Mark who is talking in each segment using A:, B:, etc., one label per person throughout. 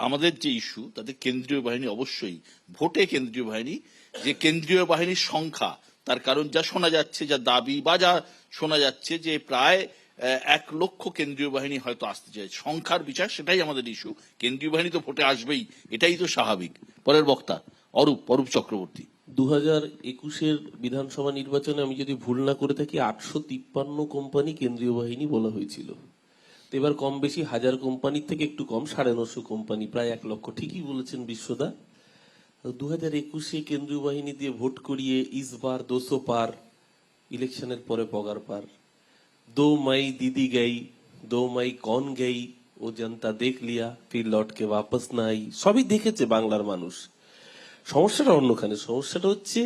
A: আমাদের যে ইস্যু তাতে কেন্দ্রীয় বাহিনী অবশ্যই ভোটে কেন্দ্রীয় বাহিনী, যে কেন্দ্রীয় বাহিনীর সংখ্যা, তার কারণ যা শোনা যাচ্ছে, যা দাবি বা যা শোনা যাচ্ছে যে প্রায় 1 লক্ষ কেন্দ্রীয় বাহিনী হয়তো আসতে চায়, সংখ্যার বিচার, সেটাই আমাদের ইস্যু। কেন্দ্রীয় বাহিনী তো ভোটে আসবেই, এটাই তো স্বাভাবিক। পরের বক্তা অরূপ চক্রবর্তী।
B: 2021-এর বিধানসভা নির্বাচনে আমি যদি ভুল না করে থাকি 853 কোম্পানি কেন্দ্রীয় বাহিনী বলা হয়েছিল। তো এবার কম বেশি 1000 কোম্পানির থেকে একটু কম 950 কোম্পানি, প্রায় 1 লক্ষ। ঠিকই বলেছেন বিশ্বদা। 2021-এ কেন্দ্রীয় বাহিনী দিয়ে ভোট করিয়ে ইস বার 200 পার, ইলেকশনের পরে পগার পার। 2 मई दीदी गई, 2 मई कौन गई, ও জনতা দেখ লিয়া, ফির লটকে বাপস না আই। সবই দেখেছে বাংলার মানুষ। সমস্যাটা অন্যখানে। সমস্যাটা হচ্ছে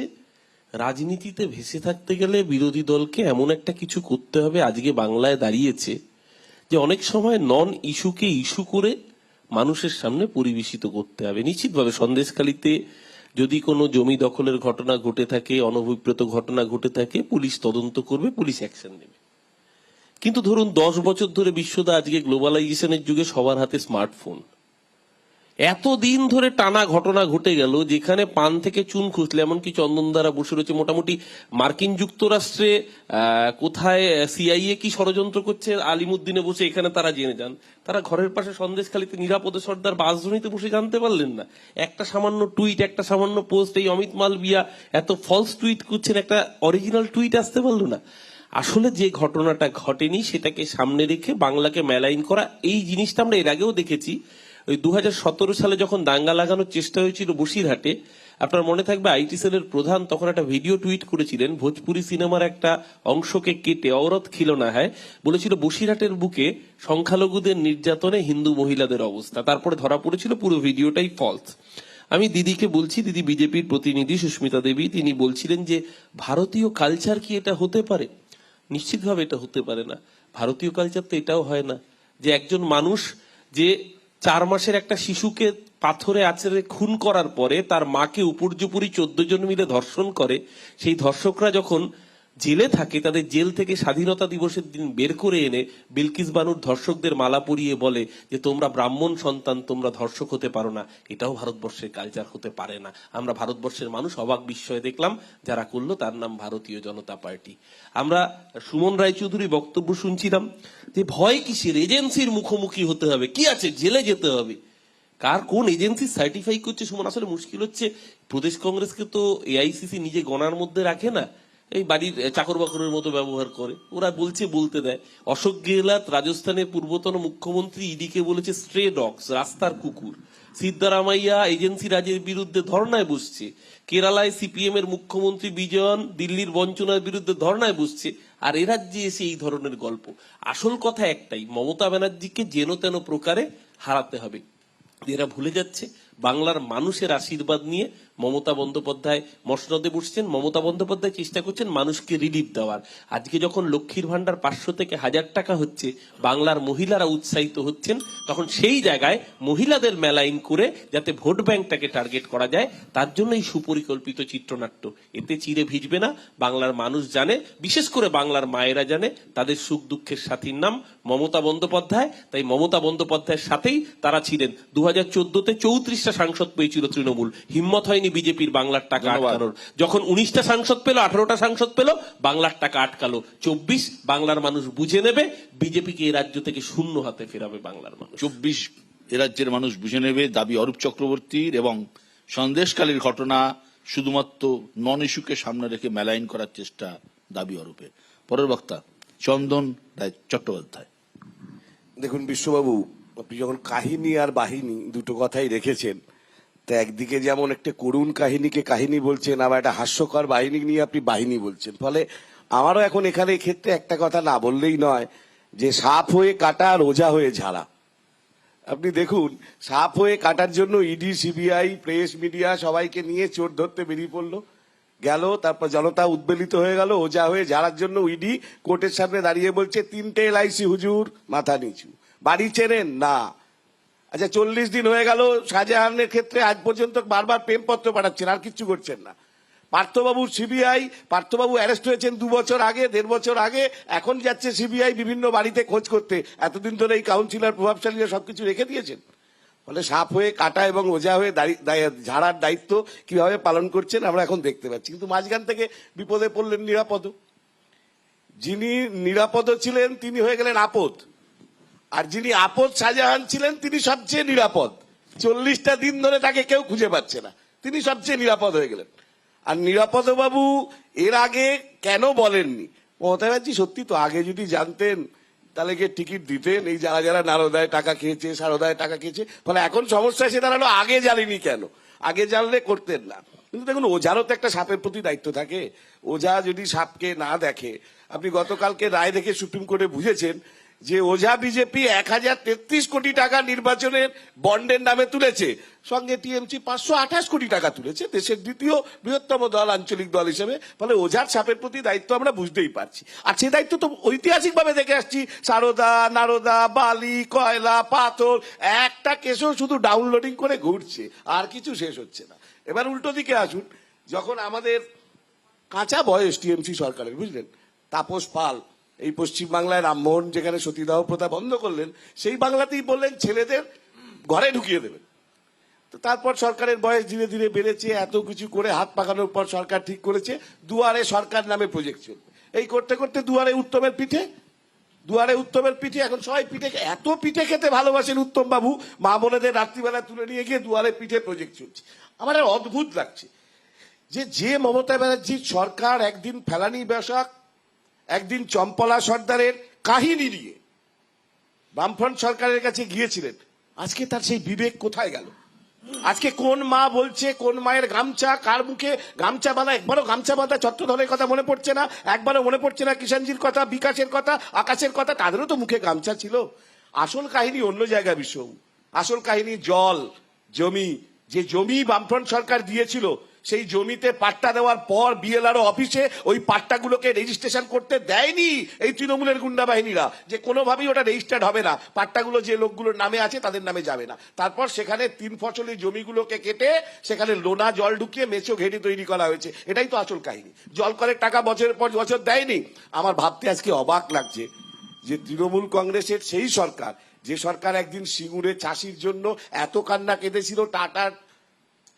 B: রাজনীতিতে ভেসে থাকতে গেলে বিরোধী দলকে এমন একটা কিছু করতে হবে, আজকে বাংলায় দাঁড়িয়েছে যে অনেক সময় নন ইস্যুকে ইস্যু করে মানুষের সামনে পরিবেশিত করতে হবে। নিশ্চিতভাবে সন্দেশখালীতে যদি কোনো জমি দখলের ঘটনা ঘটে থাকে, অনভিপ্রেত ঘটনা ঘটে থাকে, পুলিশ তদন্ত করবে, পুলিশ অ্যাকশন নেবে। কিন্তু ধরুন 10 বছর ধরে বিশ্বদা, আজকে গ্লোবালাইজেশনের যুগে সবার হাতে স্মার্টফোন, এতদিন ধরে টানা ঘটনা ঘটে গেল যেখানে পান থেকে চুন খুঁজলে, এমনকি চন্দন দ্বারা বসে রয়েছে মোটামুটি মার্কিন যুক্তরাষ্ট্রে কোথায় সিআইএ কি ষড়যন্ত্র করছে আলিমুদ্দিনে বসে এখানে তারা জেনে যান। তারা ঘরের পাশে সন্দেশখালীতে নিরাপদে সর্দার বাসধনীতে বসে জানতে পারলেন না। একটা সামান্য টুইট, একটা সামান্য পোস্ট, এই অমিত মালবিয়া এত ফলস টুইট করছেন, একটা অরিজিনাল টুইট আসতে পারলো না। আসলে যে ঘটনাটা ঘটেনি সেটাকে সামনে রেখে বাংলাকে মেলাইন করা, এই জিনিসটা আমরা এর আগেও দেখেছি। ওই 2017 সালে যখন দাঙ্গা লাগানোর চেষ্টা হয়েছিল বসিরহাটে, আপনার মনে থাকবে আইটি সেলের প্রধান তখন একটা ভিডিও টুইট করেছিলেন, ভোজপুরি সিনেমার একটা অংশকে কেটে অরত খিলনা হয় বলেছিল বসিরহাটের বুকে সংখ্যালঘুদের নির্যাতনে হিন্দু মহিলাদের অবস্থা। তারপরে ধরা পড়েছিল পুরো ভিডিওটাই ফলস। আমি দিদিকে বলছি, দিদি বিজেপির প্রতিনিধি সুস্মিতা দেবী, তিনি বলছিলেন যে ভারতীয় কালচার কি এটা হতে পারে? নিশ্চিতভাবে এটা হতে পারে না। ভারতীয় কালচার তো এটাও হয় না যে একজন মানুষ যে 4 মাসের একটা শিশুকে পাথরে আছড়ে খুন করার পরে তার মাকে উপর্যুপরি 14 জন মিলে ধর্ষণ করে, সেই ধর্ষকরা যখন জেলে থাকে তাদের জেল থেকে স্বাধীনতা দিবসের দিন বের করে এনে বিলকিস বানুর ধর্ষকদের মালা পরিয়ে বলে যে তোমরা ব্রাহ্মণ সন্তান, তোমরা ধর্ষক হতে পারো না। এটাও ভারতবর্ষের কালচার হতে পারে না। আমরা ভারতবর্ষের মানুষ অবাক বিস্ময়ে দেখলাম, যারা করলো তার নাম ভারতীয় জনতা পার্টি। আমরা সুমন রায়চৌধুরী বক্তব্য শুনছিলাম যে ভয় কিসের, এজেন্সির মুখোমুখি হতে হবে, কি আছে জেলে যেতে হবে। কার কোন এজেন্সি সার্টিফাই করছে সুমন? আসলে মুশকিল হচ্ছে প্রদেশ কংগ্রেসকে তো এআইসিসি নিজে গণার মধ্যে রাখে না, এই বাড়ির চাকর বাকরের মতো ব্যবহার করে। ওরা বলছে বলতে দেয়। অশোক গেহলট রাজস্থানের পূর্বতন মুখ্যমন্ত্রী ইডিকে বলেছে স্ট্রে ডগস, রাস্তার কুকুর। সিদ্ধারামাইয়া এজেন্সি রাজের বিরুদ্ধে ধর্নায় বসছে। কেরালায় সিপিএম এর মুখ্যমন্ত্রী বিজয়ন দিল্লির বঞ্চনার বিরুদ্ধে ধর্নায় বসছে। আর এ রাজ্যে এসে এই ধরনের গল্প। আসল কথা একটাই, মমতা ব্যানার্জিকে যেন তেন প্রকারে হারাতে হবে। এরা ভুলে যাচ্ছে বাংলার মানুষের আশীর্বাদ নিয়ে মমতা বন্দ্যোপাধ্যায় মসনদে বসছেন। মমতা বন্দ্যোপাধ্যায় চেষ্টা করছেন মানুষকে রিলিফ দেওয়ার। আজকে যখন লক্ষ্মীর ভান্ডার 500 থেকে 1000 টাকা হচ্ছে, বাংলার মহিলারা উৎসাহিত হচ্ছেন, তখন সেই জায়গায় মহিলাদের মেলাইন করে যাতে ভোট ব্যাংকটাকে টার্গেট করা যায়, তার জন্য এই সুপরিকল্পিত চিত্রনাট্য। এতে চিরে ভিজবে না। বাংলার মানুষ জানে, বিশেষ করে বাংলার মায়েরা জানে, তাদের সুখ দুঃখের সাথীর নাম মমতা বন্দ্যোপাধ্যায়। তাই মমতা বন্দ্যোপাধ্যায়ের সাথেই তারা ছিলেন। 2014-তে 34টা সাংসদ পেয়েছিল তৃণমূল, হিম্মত হয়নি বিজেপির বাংলার টাকা আটকানোর। যখন 19টা সাংসদ পেল, 18টা সাংসদ পেল, বাংলার টাকা আটকালো। 24 বাংলার মানুষ বুঝে নেবে, বিজেপিকে এই রাজ্য থেকে শূন্য হাতে ফেরাবে বাংলার মানুষ।
A: 24 এ রাজ্যের মানুষ বুঝে নেবে, দাবি অরূপ চক্রবর্তীর। এবং সন্দেশকালীর ঘটনা শুধুমাত্র নন ইস্যুকে সামনে রেখে মেলাইন করার চেষ্টা, দাবি অরূপের। পরের বক্তা চন্দন রায় চট্টোপাধ্যায়।
C: দেখুন বিশ্ববাবু, আপনি যখন কাহিনী আর বাহিনী দুটো কথাই রেখেছেন, তা একদিকে যেমন একটা করুণ কাহিনীকে কাহিনী বলছেন, আবার একটা হাস্যকর বাহিনী নিয়ে আপনি বাহিনী বলছেন। ফলে আমারও এখন এখানে ক্ষেত্রে একটা কথা না বললেই নয়, যে সাপ হয়ে কাটা আর ওঝা হয়ে ঝাড়া। আপনি দেখুন, সাপ হয়ে কাটার জন্য ইডি, সিবিআই, প্রেস, মিডিয়া সবাইকে নিয়ে চোর ধরতে বেরিয়ে পড়লো, গেল। তারপর জনতা উদ্বেলিত হয়ে গেল। ওঝা হয়ে ঝাড়ার জন্য ইডি কোর্টের সামনে দাঁড়িয়ে বলছে 3টে এলআইসি হুজুর, মাথা নিচু। বাড়ি চেনেন না? আচ্ছা, 40 দিন হয়ে গেল শাহজাহানের ক্ষেত্রে, আজ পর্যন্ত বারবার প্রেমপত্র পাঠাচ্ছেন, আর কিচ্ছু করছেন না। পার্থবাবুর সিবিআই, পার্থবাবু অ্যারেস্ট হয়েছেন 2 বছর আগে, 1.5 বছর আগে, এখন যাচ্ছে সিবিআই বিভিন্ন বাড়িতে খোঁজ করতে। এতদিন ধরে এই কাউন্সিলর প্রভাবশালীরা সবকিছু রেখে দিয়েছেন। ফলে সাপ হয়ে কাটা এবং ওঝা হয়ে ঝাড়ার দায়িত্ব কিভাবে পালন করছেন আমরা এখন দেখতে পাচ্ছি। কিন্তু মাঝখান থেকে বিপদে পড়লেন নিরাপদ। যিনি নিরাপদ ছিলেন তিনি হয়ে গেলেন আপদ, আর যিনি আপদ শাহজাহান ছিলেন তিনি সবচেয়ে নিরাপদ। 40টা দিন ধরে তাকে কেউ খুঁজে পাচ্ছে না, তিনি সবচেয়ে নিরাপদ হয়ে গেলেন। আর নিরাপদ বাবু এর আগে কেন বলেননি? মমতা ব্যানার্জি সত্যি তো আগে যদি জানতেন তাহলে গিয়ে টিকিট দিতেন। এই যারা যারা নারদায় টাকা খেয়েছে, সারদায় টাকা খেয়েছে, ফলে এখন সমস্যা এসে দাঁড়ালো আগে জানিনি কেন, আগে জানলে করতেন না। কিন্তু দেখুন, ওঝারও তো একটা সাপের প্রতি দায়িত্ব থাকে। ওঝা যদি সাপকে না দেখে, আপনি গতকালকে রায় দেখে সুপ্রিম কোর্টে বুঝেছেন যে ওঝা বিজেপি 1033 কোটি টাকা নির্বাচনের বন্ডের নামে তুলেছে, সঙ্গে টিএমসি 528 কোটি টাকা তুলেছে, দেশের দ্বিতীয় বৃহত্তম দল, আঞ্চলিক দল হিসেবে। ফলে ওঝার সাপের প্রতি দায়িত্ব আমরা বুঝতেই পারছি। আর সেই দায়িত্ব তো ঐতিহাসিকভাবে দেখে আসছি, সারদা, নারদা, বালি, কয়লা, পাথর, একটা কেসও শুধু ডাউনলোডিং করে ঘুরছে, আর কিছু শেষ হচ্ছে না। এবার উল্টো দিকে আসুন, যখন আমাদের কাঁচা বয়স টিএমসি সরকারের, বুঝলেন, তাপস পাল এই পশ্চিমবাংলায় রামমোহন যেখানে সতীদাহ প্রথা বন্ধ করলেন, সেই বাংলাতেই বললেন ছেলেদের ঘরে ঢুকিয়ে দেবেন। তো তারপর সরকারের বয়স ধীরে ধীরে বেড়েছে, এত কিছু করে হাত পাকানোর পর সরকার ঠিক করেছে দুয়ারে সরকার নামে প্রজেক্ট চলবে। এই করতে করতে দুয়ারে উত্তমের পিঠে এখন সবাই পিঠে, এত পিঠে খেতে ভালোবাসেন উত্তম বাবু, মা বোনেদের রাত্রিবেলা তুলে নিয়ে গিয়ে দুয়ারে পিঠে প্রজেক্ট চলছে। আমার আর অদ্ভুত লাগছে যে মমতা ব্যানার্জির সরকার একদিন ফেলানি বসাক, একদিন চম্পলা সর্দারের কাহিনী নিয়ে বামফ্রন্ট সরকারের কাছে গিয়েছিলেন, আজকে তার সেই বিবেক কোথায় গেল? আজকে কোন মা বলছে, কোন মায়ের গামছা, কার মুখে গামছা বাঁধা? একবারও গামছা বাঁধা চট্টধরের কথা মনে পড়ছে না, একবারও মনে পড়ছে না কিষাণজির কথা, বিকাশের কথা, আকাশের কথা, তাদেরও তো মুখে গামছা ছিল। আসল কাহিনী অন্য জায়গায় বিশ্ব, আসল কাহিনী জল, জমি। যে জমি বামফ্রন্ট সরকার দিয়েছিল, সেই জমিতে পাট্টা দেওয়ার পর বিএলআরও অফিসে ওই পাট্টাগুলোকে রেজিস্ট্রেশন করতে দেয়নি এই তৃণমূলের গুন্ডা বাহিনীরা, যে কোনোভাবেই ওটা রেজিস্টার্ড হবে না, পাট্টাগুলো যে লোকগুলোর নামে আছে তাদের নামে যাবে না। তারপর সেখানে 3 ফসলি জমিগুলোকে কেটে সেখানে লোনা জল ঢুকিয়ে মেছো ঘেঁটি তৈরি করা হয়েছে। এটাই তো আসল কাহিনী। জল করের টাকা বছরের পর বছর দেয়নি। আমার ভাবতে আজকে অবাক লাগছে যে তৃণমূল কংগ্রেসের সেই সরকার, যে সরকার একদিন সিঙ্গুরে চাষির জন্য এত কান্না কেঁদেছিল, টাটার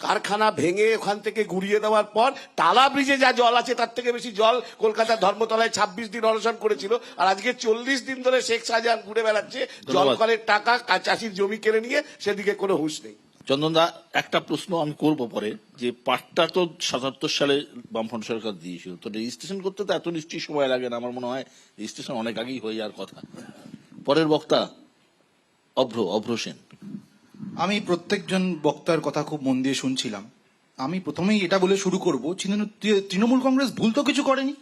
C: কারখানা ভেঙে ওখান থেকে গুড়িয়ে দেওয়ার পর টালা ব্রিজে যা জল আছে তার থেকে বেশি জল কলকাতার ধর্মতলায় 26 দিন অনশন করেছিল, আর আজকে 40 দিন ধরে শেখ শাহজাহান ঘুরে বেড়াচ্ছে জল কলের টাকা চাষির জমি কেড়ে নিয়ে, সেদিকে কোনো হুঁশ নেই।
A: চন্দনদা, একটা প্রশ্ন আমি করব পরে, যে পাট্টা তো 77 সালে বামফ্রন্ট সরকার দিয়েছিল, তো রেজিস্ট্রেশন করতে তো এত নিশ্চয়ই সময় লাগে না, আমার মনে হয় রেজিস্ট্রেশন অনেক আগেই হয়ে যাওয়ার কথা। পরের বক্তা অভ্র সেন।
D: আমি প্রত্যেকজন বক্তার কথা খুব মন দিয়ে শুনছিলাম। আমি প্রথমেই এটা বলে শুরু করব, তৃণমূল কংগ্রেস ভুল তো কিছু করেনি।